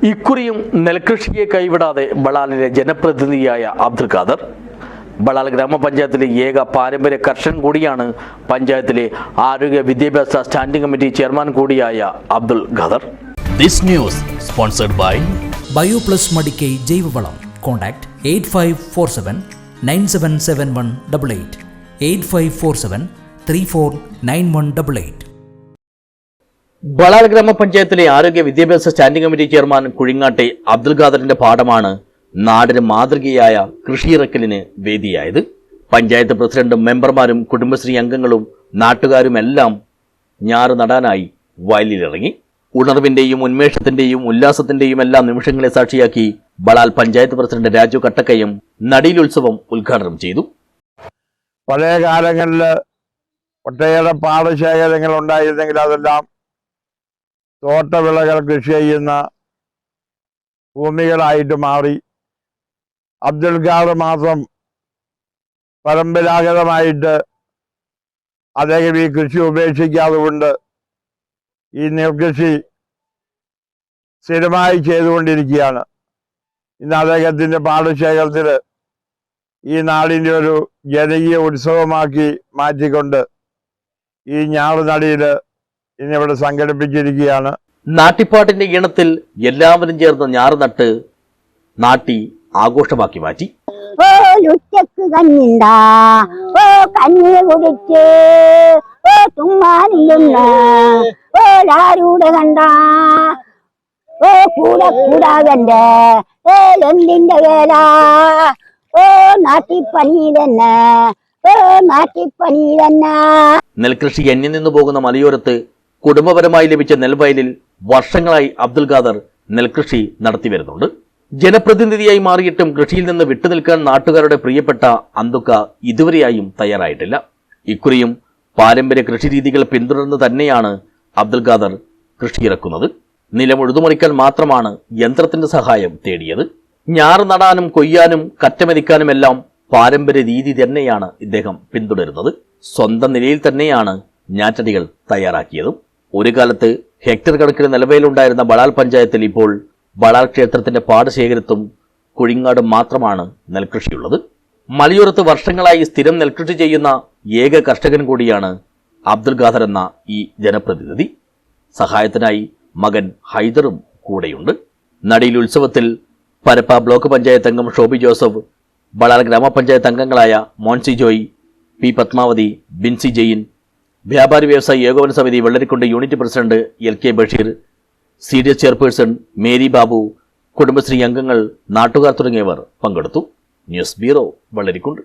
ഇക്കുറിയും നെൽകൃഷിയെ കൈവിടാതെ ബളാലിലെ ജനപ്രതിനിധിയായ അബ്ദുൽ ഖാദർ ബളാൽ ഗ്രാമപഞ്ചായത്തിലെ ഏക പാരമ്പര്യ കർഷകൻ കൂടിയാണ്. പഞ്ചായത്തിലെ ആരോഗ്യ വിദ്യാഭ്യാസ സ്റ്റാൻഡിംഗ് കമ്മിറ്റി ചെയർമാൻ കൂടിയായ Abdul Khader. This news sponsored by BioPlus Madikkai ജൈവവളം. Contact 8547 977188 8547 349188. ബളാൽ ഗ്രാമപഞ്ചായത്തിലെ ആരോഗ്യ വിദ്യാഭ്യാസ സ്റ്റാൻഡിംഗ് കമ്മിറ്റി ചെയർമാൻ കുഴിങ്ങാട്ടെ അബ്ദുൽ ഖാദറിന്റെ പാഠമാണ് നാടിന് മാതൃകയായ കൃഷിയിറക്കലിന് വേദിയായത്. പഞ്ചായത്ത് പ്രസിഡന്റും മെമ്പർമാരും കുടുംബശ്രീ അംഗങ്ങളും നാട്ടുകാരുമെല്ലാം ഞാറ് നടാനായി വയലിലിറങ്ങി. ഉണർവിന്റെയും ഉന്മേഷത്തിന്റെയും ഉല്ലാസത്തിന്റെയും എല്ലാം നിമിഷങ്ങളെ സാക്ഷിയാക്കി ബളാൽ പഞ്ചായത്ത് പ്രസിഡന്റ് രാജു കട്ടക്കയം നടീലുത്സവം ഉദ്ഘാടനം ചെയ്തു. പഴയ കാലങ്ങളിൽ ഒട്ടേറെ പാടശേഖരങ്ങൾ ഉണ്ടായിരുന്നെങ്കിൽ അതെല്ലാം തോട്ടവിളകൾ കൃഷി ചെയ്യുന്ന ഭൂമികളായിട്ട് മാറി. അബ്ദുൽ ഖാദർ മാത്രം പരമ്പരാഗതമായിട്ട് അദ്ദേഹം ഈ കൃഷി ഉപേക്ഷിക്കാതെ കൊണ്ട് ഈ നെൽകൃഷി സ്ഥിരമായി ചെയ്തുകൊണ്ടിരിക്കുകയാണ്. ഇന്ന് അദ്ദേഹത്തിൻ്റെ പാടശേഖരത്തിൽ ഈ നാടിൻ്റെ ഒരു ജനകീയ ഉത്സവമാക്കി മാറ്റിക്കൊണ്ട് ഈ ഞാറുനടിയിൽ ഇന്നിവിടെ സംഘടിപ്പിച്ചിരിക്കുകയാണ്. നാട്ടിപ്പാട്ടിന്റെ ഈണത്തിൽ എല്ലാവരും ചേർന്ന് ഞാറ് നട്ട് നാട്ടി ആഘോഷമാക്കി മാറ്റി. ഓ ഉച്ചക്ക് കഞ്ഞിണ്ടാ, ഓ കഞ്ഞി കുടിച്ച്, ഓ തുമ്മാനില്ലുന്ന, ഓ ആരൂടെ കണ്ട, ഓ കൂടെ കൂടാകന്റെ, ഓ എന്തിന്റെ വേല, ഓ നാട്ടിപ്പണി തന്നെ, ഓ നാട്ടിപ്പണി തന്നെ. നെൽകൃഷി അന്യം നിന്നു പോകുന്ന മലയോരത്ത് കുടുംബപരമായി ലഭിച്ച നെൽവയലിൽ വർഷങ്ങളായി അബ്ദുൽ ഖാദർ നെൽകൃഷി നടത്തി വരുന്നുണ്ട്. ജനപ്രതിനിധിയായി മാറിയിട്ടും കൃഷിയിൽ നിന്ന് വിട്ടുനിൽക്കാൻ നാട്ടുകാരുടെ പ്രിയപ്പെട്ട അന്തുക്ക ഇതുവരെയായും തയ്യാറായിട്ടില്ല. ഇക്കുറിയും പാരമ്പര്യ കൃഷിരീതികൾ പിന്തുടർന്ന് തന്നെയാണ് അബ്ദുൽ ഖാദർ കൃഷിയിറക്കുന്നത്. നിലം ഉഴുതുമറിക്കാൻ മാത്രമാണ് യന്ത്രത്തിന്റെ സഹായം തേടിയത്. ഞാറ് നടാനും കൊയ്യാനും കറ്റമെതിക്കാനുമെല്ലാം പാരമ്പര്യ രീതി തന്നെയാണ് ഇദ്ദേഹം പിന്തുടരുന്നത്. സ്വന്തം നിലയിൽ തന്നെയാണ് ഞാറ്റടികൾ തയ്യാറാക്കിയതും. ഒരു കാലത്ത് ഹെക്ടർ കണക്കിന് നിലവിലുണ്ടായിരുന്ന ബളാൽ പഞ്ചായത്തിൽ ഇപ്പോൾ ബളാൽ ക്ഷേത്രത്തിന്റെ പാടശേഖരത്തും കുഴിങ്ങാടും മാത്രമാണ് നെൽകൃഷിയുള്ളത്. മലയോരത്ത് വർഷങ്ങളായി സ്ഥിരം നെൽകൃഷി ചെയ്യുന്ന ഏക കർഷകൻ കൂടിയാണ് അബ്ദുൽ ഖാദർ എന്ന ഈ ജനപ്രതിനിധി. സഹായത്തിനായി മകൻ ഹൈദറും കൂടെയുണ്ട്. നടീൽ ഉത്സവത്തിൽ പരപ്പ ബ്ലോക്ക് പഞ്ചായത്ത് അംഗം ഷോബി ജോസഫ്, ബളാൽ ഗ്രാമപഞ്ചായത്ത് അംഗങ്ങളായ മോൻസി ജോയ്, പി പത്മാവതി, ബിൻസി ജെയിൻ, വ്യാപാരി വ്യവസായി ഏകോപന സമിതി Vellarikkundu unit president L K Basheer, CDS chairperson Mary Babu, Kudumbashree അംഗങ്ങൾ, നാട്ടുകാർ തുടങ്ങിയവർ പങ്കെടുത്തു. News bureau, Vellarikundu.